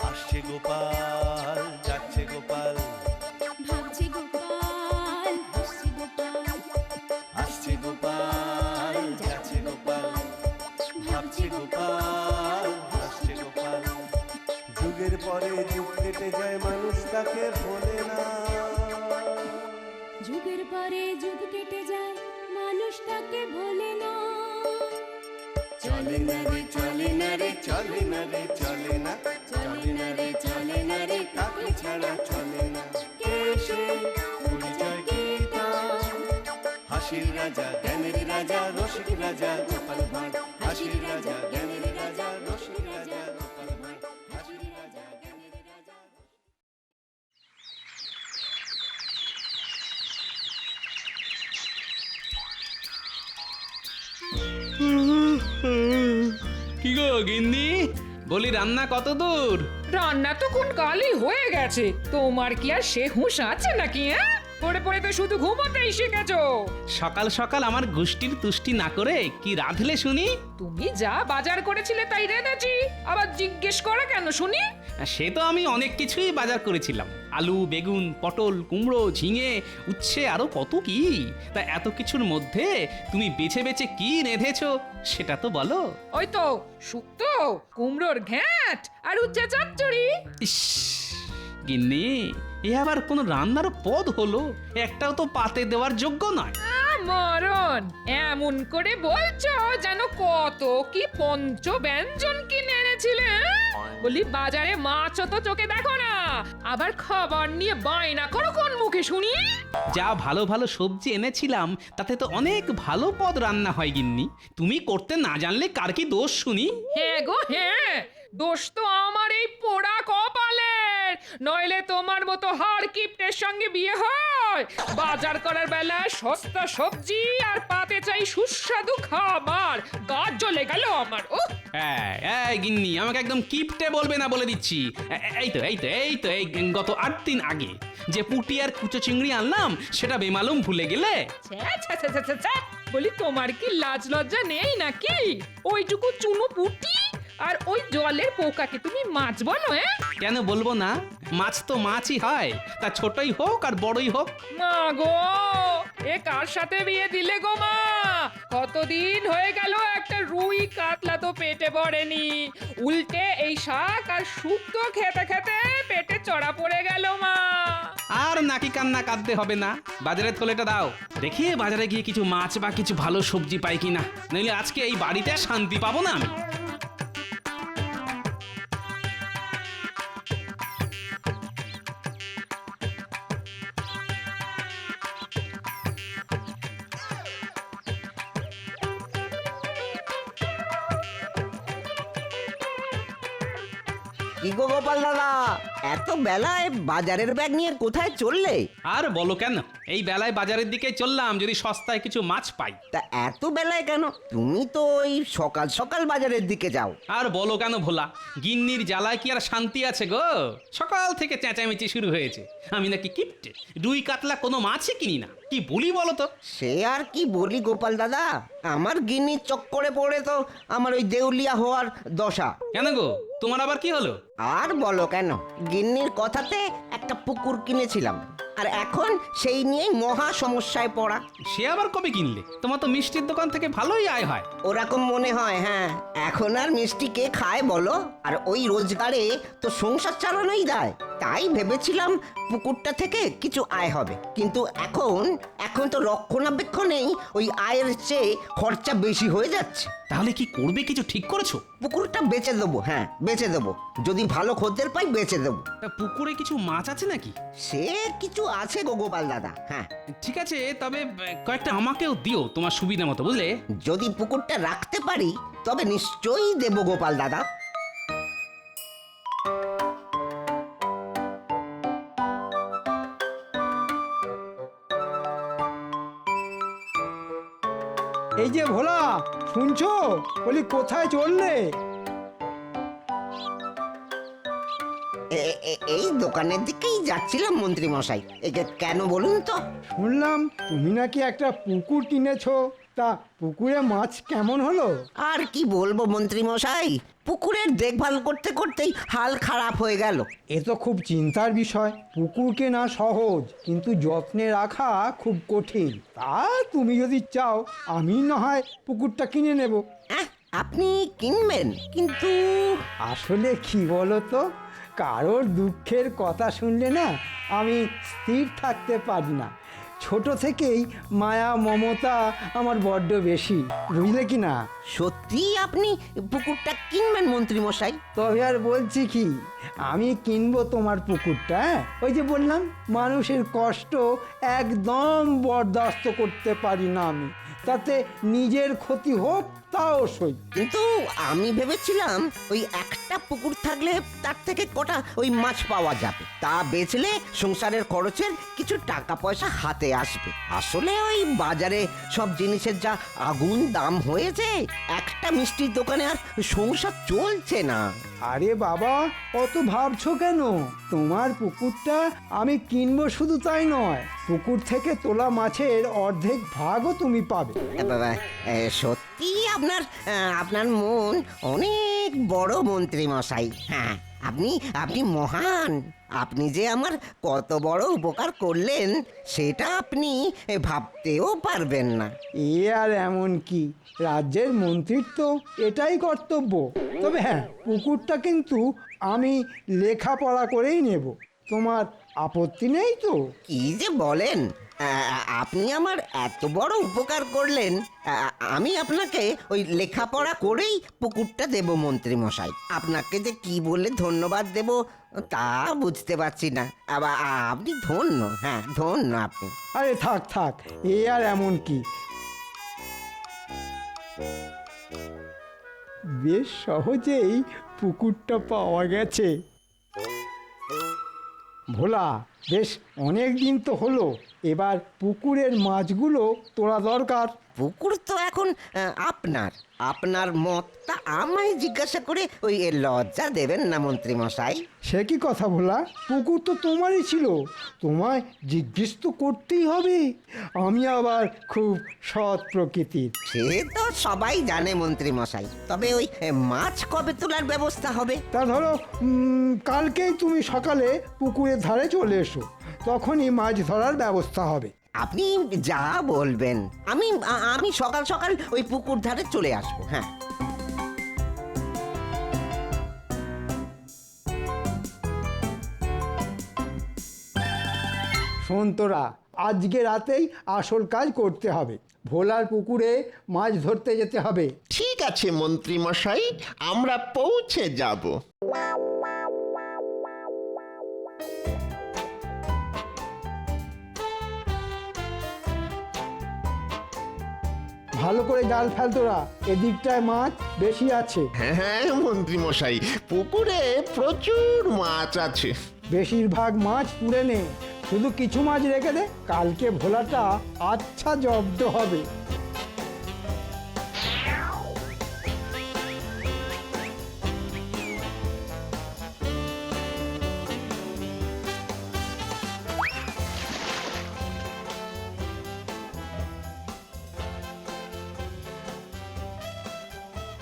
আসছে গোপাল, যাচ্ছে গোপাল, ভাবছে গোপাল, হাসছে গোপাল, আসছে গোপাল, যাচ্ছে গোপাল, ভাবছে গোপাল, হাসছে গোপাল। যুগের পরে যুগ কেটে যায়, মানুষ তাকে ভোলে না। যুগের পরে যুগ কেটে যায়, মানুষ তাকে ভোলে না। চলে না রে, চলে না রে, চলে না রে, চলে না, চলে না রে, চলে না রে, কাকে ছাড়া চলে না। কে সে পরিচয় কি তার? হাসির রাজা, জ্ঞানের রাজা, রসিক রাজা গোপাল ভাঁড়। হাসির রাজা, জ্ঞানের রাজা, রসিক রাজা গোপাল ভাঁড়। হাসির রাজা, জ্ঞানের রাজা। কি গো গিন্নি, বলি রান্না কত দূর? রান্না তো কোন কালই হয়ে গেছে, তোমার কি আর সে হুঁশ আছে নাকি? পড়ে পড়ে তো শুধু ঘুমোতেই শিখেছো। সকাল সকাল আমার গোষ্ঠীর তুষ্টি না করে কি রাঁধলে শুনি? তুমি যা বাজার করেছিলে তাই রেঁধেছি, আবার জিজ্ঞেস করে কেন শুনি? সে তো আমি অনেক কিছুই বাজার করেছিলাম, আলু, বেগুন, পটল, কুমড়ো, ঝিঙে, উচ্ছে, আরো কত কি। তা এত কিছুর মধ্যে তুমি বেছে বেছে কি রেঁধেছো সেটা তো বলো। ওই তো শুক্তো, কুমড়োর ঘ্যাঁট আর উচ্ছে চচ্চড়ি। ইস গিন্নি, এ আবার কোন রান্নার পদ হলো? একটাও তো পাতে দেওয়ার যোগ্য নয়। মরণ, এমন করে বলছো যেন কত কি পঞ্চ ব্যঞ্জন কিনে এনেছিলে। বলি বাজারে মাছও তো চোখে দেখো না, আবার খাবার নিয়ে বায়না করো কোন মুখে শুনি? যা ভালো ভালো সবজি এনেছিলাম তাতে তো অনেক ভালো পদ রান্না হয় গিন্নি। তুমি করতে না জানলে কার কি দোষ শুনি? হ্যাঁ গো হ্যাঁ, দোষ তো আমার এই পোড়া কপালের, নইলে তোমার মতো হাড় কিপ্টের সঙ্গে বিয়ে হয়? বাজার করার বেলায় সস্তা সবজি আর পাতে চাই সুস্বাদু খাবার, গা জ্বলে গেল আমার। ও এই গিন্নি, আমাকে একদম কিপটে বলবে না বলে দিচ্ছি। এই গত 8 দিন আগে যে পুঁটি আর কুচো চিংড়ি আনলাম সেটা বেমালুম ভুলে গেলে? বলি তোমার কি লাজ লজ্জা নেই নাকি? ওইটুকু চুনো পুটি আর ওই জলের পোকাকে তুমি মাছ বলো? কেন বলবো না? মাছ তো মাছই হয়, তা ছোটই হোক আর বড়ই হোক। মা গো, এ কার সাথে বিয়ে দিলে গো মা? কতদিন হয়ে গেল একটা রুই কাতলা তো পেটে পড়েনি, উল্টে এই শাক আর শুক্তো খেতে খেতে পেটে চড়া পড়ে গেল মা। আর নাকি কান্না কাঁদতে হবে না, বাজারের থলেটা দাও, দেখি বাজারে গিয়ে কিছু মাছ বা কিছু ভালো সবজি পাই কিনা, নইলে আজকে এই বাড়িতে আর শান্তি পাবো না আমি। কি গো গোপাল দাদা, এত বেলায় বাজারের ব্যাগ নিয়ে কোথায় চললে? আর বলো কেন, এই বেলায় বাজারের দিকে চললাম যদি সস্তায় কিছু মাছ পাই। তা এত বেলায় কেন? তুমি তো ওই সকাল সকাল বাজারের দিকে যাও। আর বলো কেন ভোলা, গিন্নির জ্বালায় কি আর শান্তি আছে গো? সকাল থেকে চেঁচামেচি শুরু হয়েছে, আমি নাকি কিপটে, রুই কাতলা কোনো মাছই কিনি না। কি বলি বলো তো? সে আর কি বলি গোপাল দাদা, আমার গিন্নির চক্করে পড়ে তো আমার ওই দেউলিয়া হওয়ার দশা। কেন গো, তোমার আবার কি হলো? আর বলো কেন, গিন্নির কথাতে একটা পুকুর কিনেছিলাম, আর এখন সেই নিয়েই মহা সমস্যায় পড়া। সে আবার কবে কিনলে? তোমার তো মিষ্টির দোকান থেকে ভালোই আয় হয়। ওরকম মনে হয়, হ্যাঁ। এখন আর মিষ্টি কে খায় বলো? আর ওই রোজগারে তো সংসার চালানোই দেয়। তাই ভেবেছিলাম পুকুরটা থেকে কিছু আয় হবে, কিন্তু এখন তো রক্ষণাবেক্ষণেই ওই আয়ের চেয়ে খরচা বেশি হয়ে যাচ্ছে। তাহলে কি করবে, কিছু ঠিক করেছো? পুকুরটা বেচে দেবো, হ্যাঁ বেচে দেবো, যদি ভালো খদ্দের পাই বেচে দেবো। তা পুকুরে কিছু মাছ আছে নাকি? সে কিছু আছে গো গোপাল দাদা, হ্যাঁ। ঠিক আছে, তবে কয়েকটা আমাকেও দিও তোমার সুবিধা মতো, বুঝলে? যদি পুকুরটা রাখতে পারি তবে নিশ্চয়ই দেবো গোপাল দাদা। এই যে ভোলা, শুনছো? বলি কোথায় চললে? এই দোকানের দিকেই যাচ্ছিলাম মন্ত্রী মশাই। কেন বলুন তো? শুনলাম তুমি নাকি একটা পুকুর কিনেছো, তা পুকুরে মাছ কেমন হলো? আর কি বলবো মন্ত্রী মশাই, পুকুরের দেখভাল করতে করতেই হাল খারাপ হয়ে গেল। এ তো খুব চিন্তার বিষয়। পুকুর কেনা সহজ, কিন্তু যত্নে রাখা খুব কঠিন। তা তুমি যদি চাও আমি না হয় পুকুরটা কিনে নেব। আপনি কিনবেন, কিন্তু আসলে কি বলো তো, কারোর দুঃখের কথা শুনলে না আমি স্থির থাকতে পারি না। ছোট থেকেই মায়া মমতা আমার বড্ড বেশি, বুঝলে কি না? সত্যি আপনি পুকুরটা কিনবেন মন্ত্রী মশাই? তবে আর বলছি কি, আমি কিনবো তোমার পুকুরটা। ওই যে বললাম, মানুষের কষ্ট একদম বরদাস্ত করতে পারি না আমি, তাতে নিজের ক্ষতি হোক তাও সই। কিন্তু আমি ভেবেছিলাম ওই একটা পুকুর থাকলে তার থেকে কটা ওই মাছ পাওয়া যাবে, তা বেচলে সংসারের খরচের কিছু টাকা পয়সা হাতে আসবে। আসলে ওই বাজারে সব জিনিসের যা আগুন দাম হয়েছে, একটা মিষ্টির দোকানে আর সংসার চলছে না। আরে বাবা, অত ভাবছো কেন? তোমার পুকুরটা আমি কিনবো শুধু তাই নয়, পুকুর থেকে তোলা মাছের অর্ধেক ভাগও তুমি পাবে। বাবা, সত্যি আপনার মন অনেক বড় মন্ত্রী মশাই। হ্যাঁ, আপনি মহান। আপনি যে আমার কত বড় উপকার করলেন সেটা আপনি ভাবতেও পারবেন না। এ আর এমন কি, রাজ্যের মন্ত্রীর তো এটাই কর্তব্য। তবে হ্যাঁ, পুকুরটা কিন্তু আমি লেখাপড়া করেই নেব। তোমার আপত্তি নেই তো? কি যে বলেন, আপনি আমার এত বড় উপকার করলেন, আমি আপনাকে ওই লেখাপড়া করেই পুকুরটা দেব মন্ত্রী মশাই। আপনাকে যে কি বলে ধন্যবাদ দেব তা বুঝতে পারছি না। আবার আপনি ধন্য, হ্যাঁ ধন্য আপনি। আরে থাক থাক, এ আর এমন কি। বেশ সহজেই পুকুরটা পাওয়া গেছে। ভোলা, বেশ অনেক দিন তো হলো, এবার পুকুরের মাছগুলো তোলা দরকার। পুকুর তো এখন আপনার মত, তা আমায় জিজ্ঞাসা করে ওই লজ্জা দেবেন না মন্ত্রী মশাই। সে কি কথা ভোলা, পুকুর তো তোমারই ছিল, তোমায় জিজ্ঞেস তো করতেই হবে। আমি আবার খুব সৎ প্রকৃতির। সে তো সবাই জানে মন্ত্রী মশাই, তবে ওই মাছ কবে তোলার ব্যবস্থা হবে? তা ধরো কালকেই তুমি সকালে পুকুরের ধারে চলে এসো, তখনই মাছ ধরার ব্যবস্থা হবে। আপনি যা বলবেন, আমি সকাল সকাল ওই পুকুর ধারে চলে আসবো। হ্যাঁ, শোন তোরা, আজকে রাতেই আসল কাজ করতে হবে। ভোলার পুকুরে মাছ ধরতে যেতে হবে। ঠিক আছে মন্ত্রী মশাই, আমরা পৌঁছে যাব। ভালো করে জাল ফেল তোরা, এদিকটায় মাছ বেশি আছে। হ্যাঁ হ্যাঁ মন্ত্রী মশাই, পুকুরে প্রচুর মাছ আছে। বেশিরভাগ মাছ তুলে নে, শুধু কিছু মাছ রেখে দে, কালকে ভোলাটা আচ্ছা জব্দ হবে।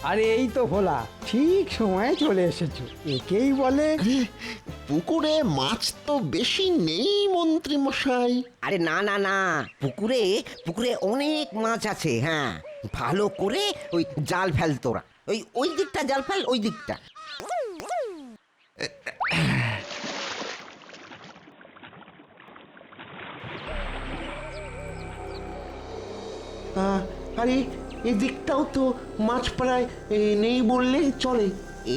আরে এই তো ভোলা, ঠিক সময়ে চলে এসেছো। একেই বলে আরে, পুকুরে মাছ তো বেশি নেই মন্ত্রী মশাই। আরে না না না, পুকুরে অনেক মাছ আছে। হ্যাঁ, ভালো করে ওই জাল ফেল তোরা, ওই দিকটা জাল ফেল, ওই দিকটা। আরে এদিকটাও তো মাছ প্রায় নেই বললেই চলে।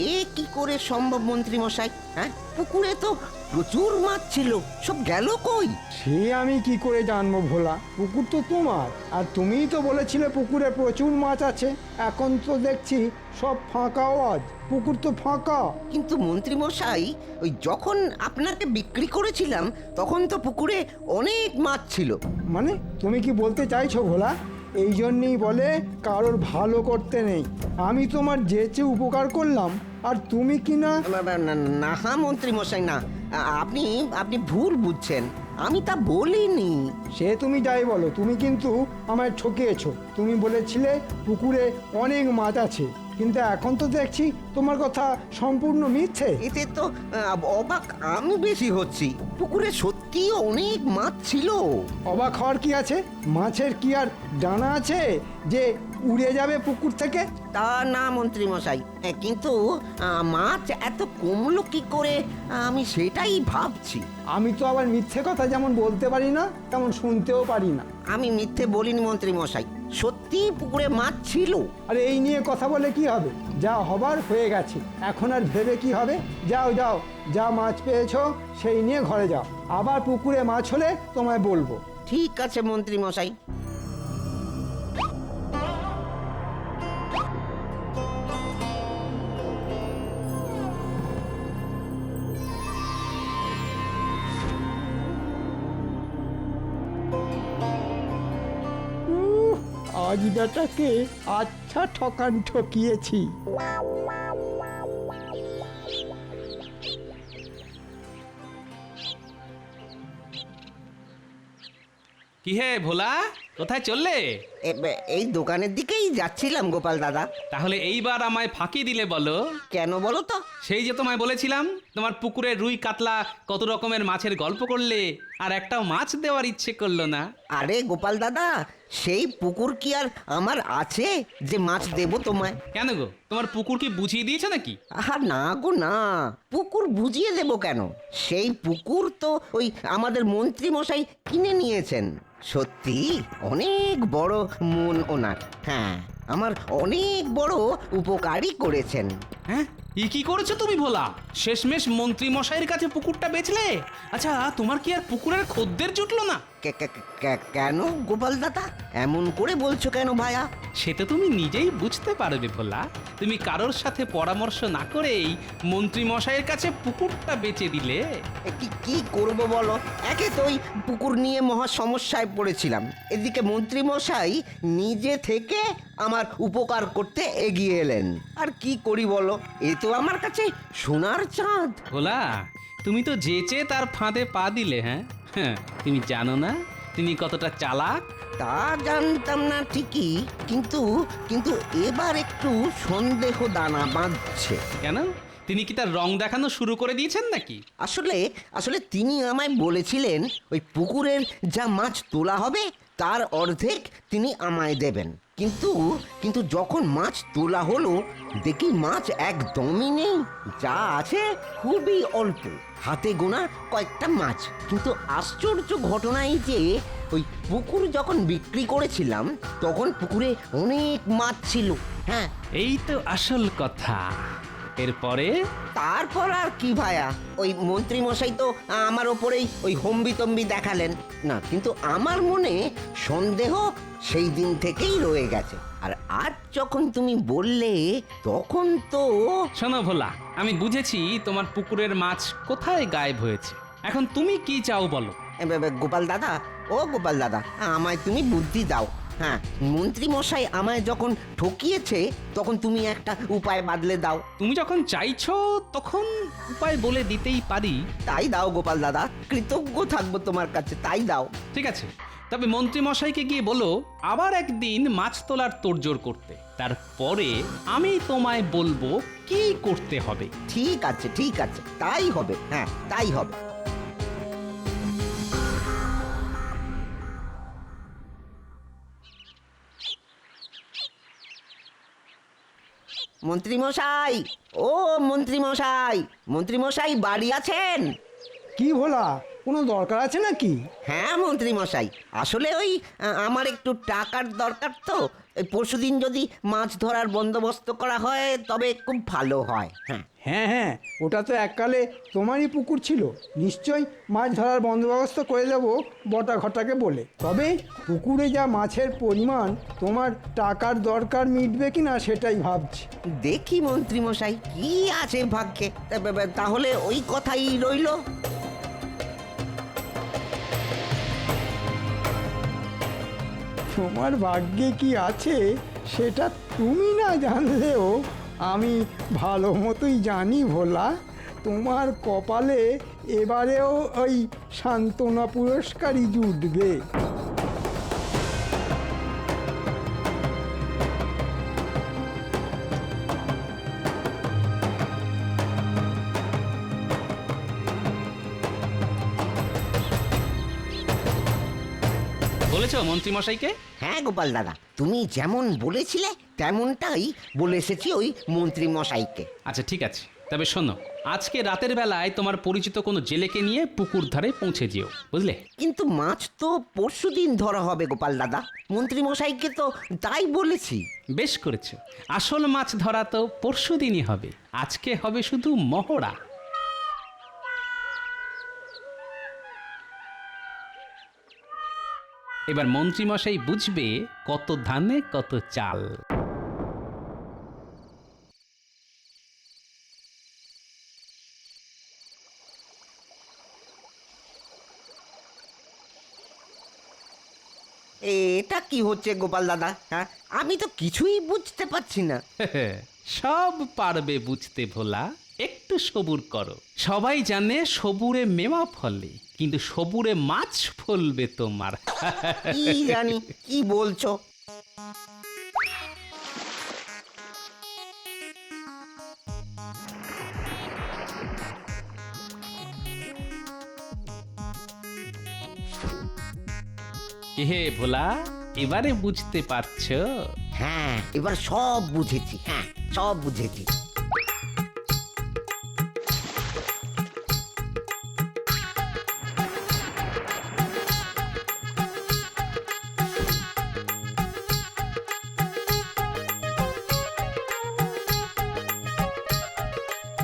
এ কি করে সম্ভব মন্ত্রী মশাই? হ্যাঁ, পুকুরে তো প্রচুর মাছ ছিল, সব গেল কই? সে আমি কি করে জানবো ভোলা, পুকুর তো তোমার, আর তুমিই তো বলেছিলে পুকুরে প্রচুর মাছ আছে। এখন তো দেখছি সব ফাঁকা আওয়াজ, পুকুর তো ফাঁকা। কিন্তু মন্ত্রী মশাই, ওই যখন আপনাকে বিক্রি করেছিলাম তখন তো পুকুরে অনেক মাছ ছিল। মানে তুমি কি বলতে চাইছো ভোলা? এই জন্যেই বলে কারোর ভালো করতে নেই। আমি তোমার যেচে উপকার করলাম, আর তুমি কি না। না মন্ত্রী মশাই, না, আপনি ভুল বুঝছেন। আমি তা বলিনি। সে তুমি যাই বলো, তুমি কিন্তু আমায় ঠকিয়েছো। তুমি বলেছিলে পুকুরে অনেক মাছ আছে, কিন্তু এখন তো দেখছি তোমার কথা সম্পূর্ণ মিথ্যে। এতে তো অবাক আমি বেশি হচ্ছি। পুকুরে সত্যি অনেক মাছ ছিল। অবাক হওয়ার কি আছে? মাছের কি আর ডানা আছে যে উড়ে যাবে পুকুর থেকে? তা না মন্ত্রী মশাই, কিন্তু মাছ এত কমলো কি করে আমি সেটাই ভাবছি। আমি তো আবার মিথ্যে কথা যেমন বলতে পারি না, তেমন শুনতেও পারি না। আমি মিথ্যে বলিনি মন্ত্রী মশাই, সত্যি পুকুরে মাছ ছিল। আরে এই নিয়ে কথা বলে কি হবে? যা হবার হয়ে গেছে, এখন আর ভেবে কি হবে? যাও যাও, যা মাছ পেয়েছো সেই নিয়ে ঘরে যাও। আবার পুকুরে মাছ হলে তোমায় বলবো। ঠিক আছে মন্ত্রী মশাই। আজ বেটাকে আচ্ছা ঠকান ঠকিয়েছি। কি হে ভোলা, কোথায় চললে? এই দোকানের দিকেই যাচ্ছিলাম গোপাল দাদা। তাহলে এইবার আমায় ফাঁকি দিলে বলো। কেন বলো তো? সেই যে তোমায় বলেছিলাম তোমার পুকুরে রুই কাতলা কত রকমের মাছের গল্প করলে, আর একটাও মাছ দেওয়ার ইচ্ছে করলো না। আরে গোপাল দাদা, সেই পুকুর কি আর আমার আছে যে মাছ দেব তোমায়? কেন গো, তোমার পুকুর কি বুঝিয়ে দিয়েছে নাকি? আহা না গো না, পুকুর বুঝিয়ে দেব কেন? সেই পুকুর তো ওই আমাদের মন্ত্রী মশাই কিনে নিয়েছেন। সত্যি অনেক বড় মন ওনার। হ্যাঁ, আমার অনেক বড় উপকারই করেছেন। হ্যাঁ, কি করেছো তুমি ভোলা? শেষমেশ মন্ত্রী মশাইয়ের কাছে পুকুরটা বেচলে? আচ্ছা, তোমার কি আর পুকুরের খদ্দের জুটলো না? কেন গোপাল দাদা এমন করে বলছো কেন ভায়া? সেটা তুমি নিজেই বুঝতে পারবে ভোলা। তুমি কারোর সাথে পরামর্শ না করেই মন্ত্রী মশাইয়ের কাছে পুকুরটা বেচে দিলে। কি করব বলো? একে তো ওই পুকুর নিয়ে মহা সমস্যায় পড়েছিলাম, এদিকে মন্ত্রী মশাই নিজে থেকে আমার উপকার করতে এগিয়ে এলেন। আর কি করি বলো, এ তো আমার কাছে সোনার চাঁদ। ভোলা, তুমি তো যেচে তার ফাঁদে পা দিলে। হ্যাঁ, তুমি জানো না তিনি কতটা চালাক? তা জানতাম না ঠিকই, কিন্তু কিন্তু এবার একটু সন্দেহ দানা বাঁধছে। কেন? তিনি কি তার রং দেখানো শুরু করে দিয়েছেন নাকি? আসলে আসলে তিনি আমায় বলেছিলেন ওই পুকুরের যা মাছ তোলা হবে তার অর্ধেক তিনি আমায় দেবেন। কিন্তু কিন্তু যখন মাছ তোলা হলো দেখি মাছ একদমই নেই, যা আছে খুবই অল্প, হাতে গোনা কয়েকটা মাছ। কিন্তু আশ্চর্য ঘটনা এই যে ওই পুকুর যখন বিক্রি করেছিলাম তখন পুকুরে অনেক মাছ ছিল। হ্যাঁ, এই তো আসল কথা। এরপরে? তারপর আর কি ভায়া, ওই মন্ত্রী মশাই তো আমার ওপরেই ওই হম্বিতম্বি দেখালেন না, কিন্তু আমার মনে সন্দেহ সেই দিন থেকেই রয়ে গেছে। আর আজ যখন তুমি বললে তখন তো... শোনো ভোলা, আমি বুঝেছি তোমার পুকুরের মাছ কোথায় গায়েব হয়েছে। এখন তুমি কি চাও বলো? গোপাল দাদা, ও গোপাল দাদা, আমায় তুমি বুদ্ধি দাও। হ্যাঁ, মন্ত্রী মশাই আমায় যখন ঠকিয়েছে তখন তুমি একটা উপায় বাদলে দাও। তুমি যখন চাইছো তখন উপায় বলে দিতেই পারি। তাই দাও গোপাল দাদা, কৃতজ্ঞ থাকবো তোমার কাছে, তাই দাও। ঠিক আছে, তবে মন্ত্রী মশাইকে গিয়ে বলো আবার একদিন মাছ তোলার তোড়জোড় করতে। তারপরে আমি তোমায় বলবো কি করতে হবে। ঠিক আছে ঠিক আছে, তাই হবে। হ্যাঁ, তাই হবে। মন্ত্রী মশাই, ও মন্ত্রী মশাই, মন্ত্রী মশাই বাড়ি আছেন? কি ভোলা, কোনো দরকার আছে নাকি? হ্যাঁ মন্ত্রী মশাই, আসলে ওই আমার একটু টাকার দরকার তো। পরশুদিন যদি মাছ ধরার বন্দোবস্ত করা হয় তবে খুব ভালো হয়। হ্যাঁ হ্যাঁ হ্যাঁ, ওটা তো এককালে তোমারই পুকুর ছিল, নিশ্চয়ই মাছ ধরার বন্দোবস্ত করে দেবো বটা ঘটাকে বলে। তবে পুকুরে যা মাছের পরিমাণ, তোমার টাকার দরকার মিটবে কিনা সেটাই ভাবছি। দেখি মন্ত্রী মশাই কি আছে ভাগ্যে। তাহলে ওই কথাই রইলো। তোমার ভাগ্যে কি আছে সেটা তুমি না জানলেও আমি ভালো মতোই জানি ভোলা। তোমার কপালে এবারেও ওই সান্ত্বনা পুরস্কারই জুটবে। বলেছো মন্ত্রী মশাইকে? হ্যাঁ গোপাল দাদা, তুমি যেমন বলেছিলে তেমনটাই বলে এসেছি ওই মন্ত্রী মশাইকে। আচ্ছা ঠিক আছে, তবে শোনো, আজকে রাতের বেলায় তোমার পরিচিত কোনো জেলেকে নিয়ে পুকুর ধারে পৌঁছে যেও, বুঝলে? কিন্তু মাছ তো পরশুদিন ধরা হবে গোপাল দাদা, মন্ত্রী মশাইকে তো তাই বলেছি। বেশ করেছো, আসল মাছ ধরা তো পরশু দিনই হবে, আজকে হবে শুধু মহড়া। এবার মন্ত্রী মশাই বুঝবে কত ধানে কত চাল। এটা কি হচ্ছে গোপাল দাদা? হ্যাঁ, আমি তো কিছুই বুঝতে পারছি না। সব পারবে বুঝতে ভোলা, একটু সবুর করো। সবাই জানে সবুরে মেওয়া ফলে, কিন্তু সবুরে মাছ ফলবে তোমার। কি জানি কি বলছো। হে ভোলা, এবারে বুঝতে পারছো? হ্যাঁ, এবার সব বুঝেছি, হ্যাঁ সব বুঝেছি।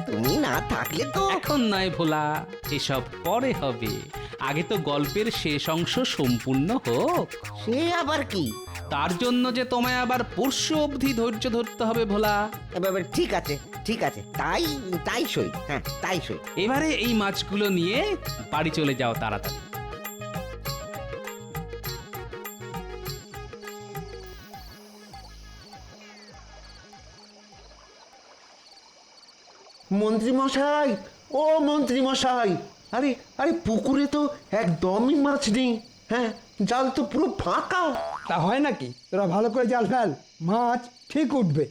তুমি না থাকলে তো এখন নয় ভোলা, এসব পরে হবে, আগে তো গল্পের শেষ অংশ সম্পূর্ণ হোক। সে আবার কি? তার জন্য যে তোমায় আবার পরশু অবধি ধৈর্য ধরতে হবে ভোলা। এবার ঠিক আছে, ঠিক আছে, তাই তাই সই, হ্যাঁ তাই সই। এবারে এই মাছগুলো নিয়ে বাড়ি চলে যাও তাড়াতাড়ি। মন্ত্রী মশাই, ও মন্ত্রী মশাই, আরে আরে পুকুরে তো একদমই মাছ নেই। হ্যাঁ, জাল তো পুরো ফাঁকা। তা হয় নাকি? তোরা ভালো করে জাল ফেল, মাছ ঠিক উঠবে।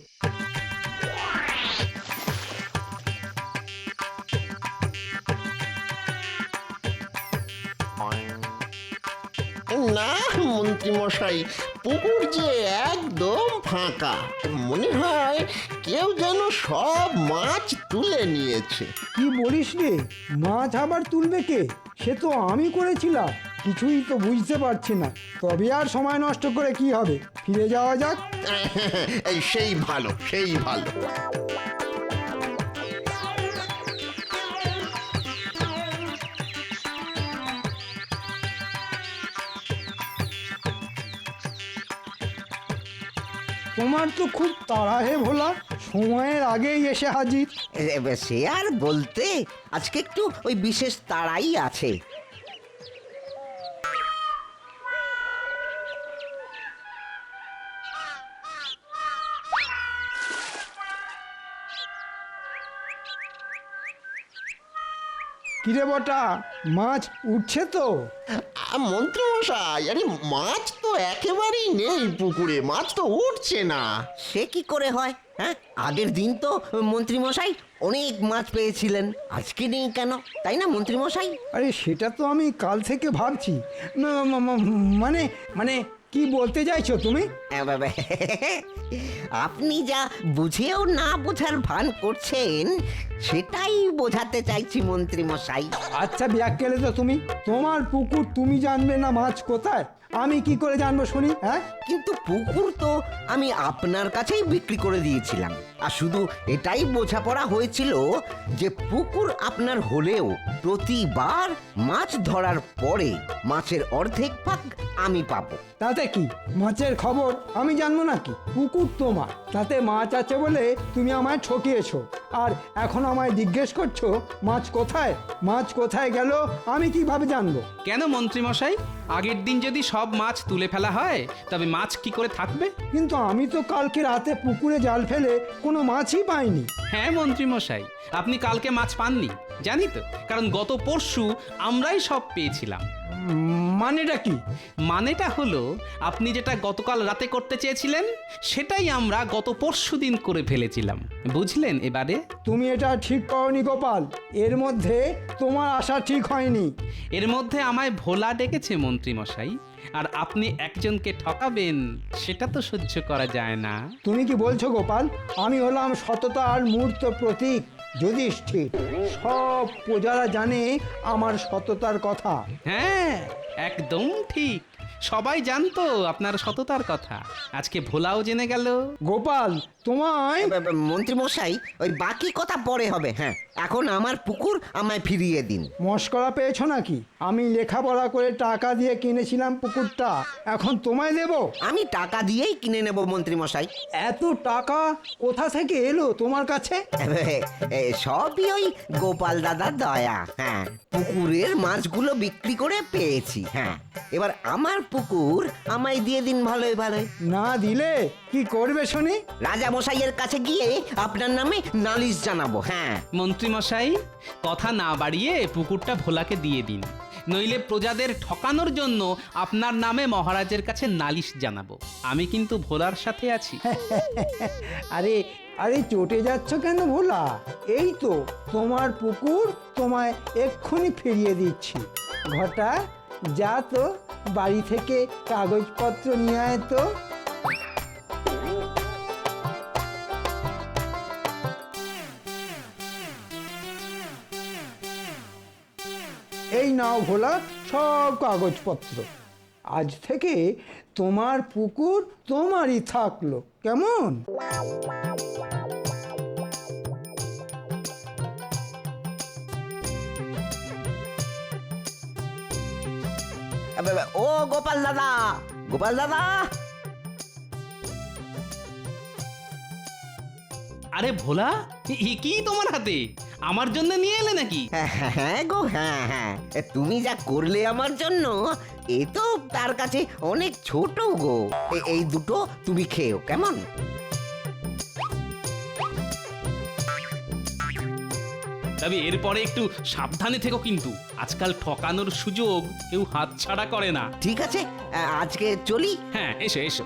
না মন্ত্রী মশাই, পুকুর যে একদম ফাঁকা, মনে হয় কেউ যেন সব মাছ তুলে নিয়েছে। কি বলিস রে? মাছ আবার তুলবে কে? সে তো আমি করেছিলাম, কিছুই তো বুঝতে পারছি না। তবে আর সময় নষ্ট করে কি হবে, ফিরে যাওয়া যাক। এই সেই ভালো, সেই ভালো। তোমার তো খুব তাড়া হে ভোলা, সময়ের আগেই এসে হাজির। সে আর বলতে, আজকে একটু ওই বিশেষ তাড়াই আছে। কিরে বটা, মাছ উঠছে তো? মন্ত্রী মশাই, আরে মাছ তো একেবারেই নেই পুকুরে, মাছ তো উঠছে না। সে কি করে হয়? হ্যাঁ, আগের দিন তো মন্ত্রী মশাই অনেক মাছ পেয়েছিলেন, আজকে নেই কেন, তাই না মন্ত্রী মশাই? আরে সেটা তো আমি কাল থেকে ভাবছি। মানে মানে কি বলতে চাইছো তুমি? আপনি যা বুঝেও না বোঝার ভান করছেন সেটাই বোঝাতে চাইছি মন্ত্রী মশাই। আচ্ছা ব্যাককেলে তো তুমি, তোমার পুকুর তুমি জানবে না মাছ কোথায়, আমি কি করে জানবো শুনি? হ্যাঁ, কিন্তু পুকুর তো আমি আপনার কাছেই বিক্রি করে দিয়েছিলাম, আর শুধু এটাই বোঝাপড়া হয়েছিল যে পুকুর আপনার হলেও প্রতিবার মাছ ধরার পরে মাছের অর্ধেক ভাগ আমি পাবো। তাতে কি, মাছের খবর আমি জানবো নাকি? পুকুর তোমার, তাতে মাছ আছে বলে তুমি আমায় ঠকিয়েছো, আর এখন আমায় জিজ্ঞেস করছো মাছ কোথায়? মাছ কোথায় গেল আমি কিভাবে জানবো? কেন মন্ত্রী মশাই, আগের দিন যদি সব মাছ তুলে ফেলা হয় তবে মাছ কি করে থাকবে? কিন্তু আমি তো কালকে রাতে পুকুরে জাল ফেলে কোনো মাছই পাইনি। হ্যাঁ মন্ত্রী মশাই, আপনি কালকে মাছ পাননি জানি তো, কারণ গত পরশু আমরাই সব পেয়েছিলাম। মানেটা কি? মানেটা হলো আপনি যেটা গতকাল রাতে করতে চেয়েছিলেন সেটাই আমরা গত পরশুদিন করে ফেলেছিলাম, বুঝলেন এবারে? তুমি এটা ঠিক করনি গোপাল, এর মধ্যে তোমার আশা ঠিক হয়নি। এর মধ্যে আমায় ভোলা ডেকেছে মন্ত্রী মশাই, আর আপনি একজনকে ঠকাবেন সেটা তো সহ্য করা যায় না। তুমি কি বলছো গোপাল? আমি হলাম সততার মূর্ত প্রতীক যুধিষ্ঠির। সব প্রজারা জানে আমার সততার কথা। হ্যাঁ, একদম ঠিক, সবাই জানতো আপনার সততার কথা, আজকে ভোলাও জেনে গেল। গোপাল তোমায় মন্ত্রী মশাই, ওই বাকি কথা পরে হবে। হ্যাঁ, এখন আমার পুকুর আমায় ফিরিয়ে দিন। মস্করা পেয়েছো নাকি? আমি লেখাপড়া করে টাকা দিয়ে কিনেছিলাম পুকুরটা, এখন তোমায় দেব? আমি টাকা দিয়েই কিনে নেব মন্ত্রী মশাই। এত টাকা কোথা থেকে এলো তোমার কাছে? সবই ওই গোপাল দাদার দয়া। হ্যাঁ, পুকুরের মাছগুলো বিক্রি করে পেয়েছি। হ্যাঁ, এবার আমার পুকুর আমায় দিয়ে দিন ভালোই ভালোই। না দিলে কি করবে শুনি? রাজা মশাইয়ের কাছে গিয়ে আপনার নামে নালিশ জানাবো। হ্যাঁ, মন্ত্রী মশাই, কথা না বাড়িয়ে পুকুরটা ভোলাকে দিয়ে দিন, নইলে প্রজাদের ঠকানোর জন্য আপনার নামে মহারাজের কাছে নালিশ জানাবো। আমি কিন্তু ভোলার সাথে আছি। আরে আরে চটে যাচ্ছ কেন ভোলা? এই তো তোমার পুকুর, তোমায় এক্ষুনি ফিরিয়ে দিচ্ছি। ঘটা, যা তো বাড়ি থেকে কাগজপত্র নিয়ে আয় তো। এই নাও ভোলা সব কাগজপত্র। আজ থেকে তোমার পুকুর তোমারই থাকলো, কেমন? ও গোপাল দাদা, গোপাল দাদা। আরে ভোলা, কি তোমার হাতে? আমার জন্য নিয়ে এলে নাকি? হ্যাঁ গো, হ্যাঁ হ্যাঁ, তুমি যা করলে আমার জন্য, এ তো তার কাছে অনেক ছোট গো। এই দুটো তুমি খেও, কেমন? তবে এরপরে একটু সাবধানে থেকো কিন্তু, আজকাল ঠকানোর সুযোগ কেউ হাতছাড়া করে না। ঠিক আছে, আজকে চলি। হ্যাঁ, এসো এসো।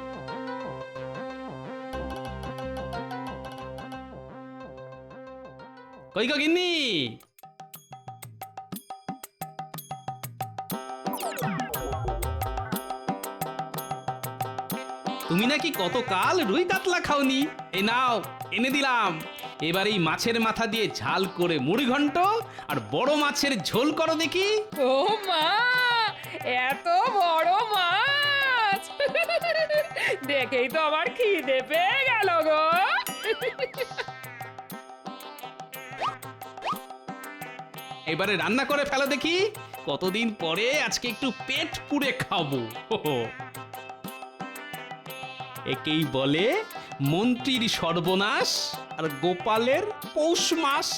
কই গো গিন্নি? তুমি নাকি কতকাল রুই কাতলা খাওনি, এই নাও এনে দিলাম। এবার এই মাছের মাথা দিয়ে ঝাল করে মুড়ি ঘন্ট আর বড় মাছের ঝোল করো দেখি। ও মা, এত বড় মাছ! দেখেই তো আমার খিদে পেয়ে গেল গো। এবারে রান্না করে ফেলো দেখি, কতদিন পরে আজকে একটু পেট পুড়ে খাবো। একেই বলে মন্ত্রীর সর্বনাশ আর গোপালের পৌষ মাস।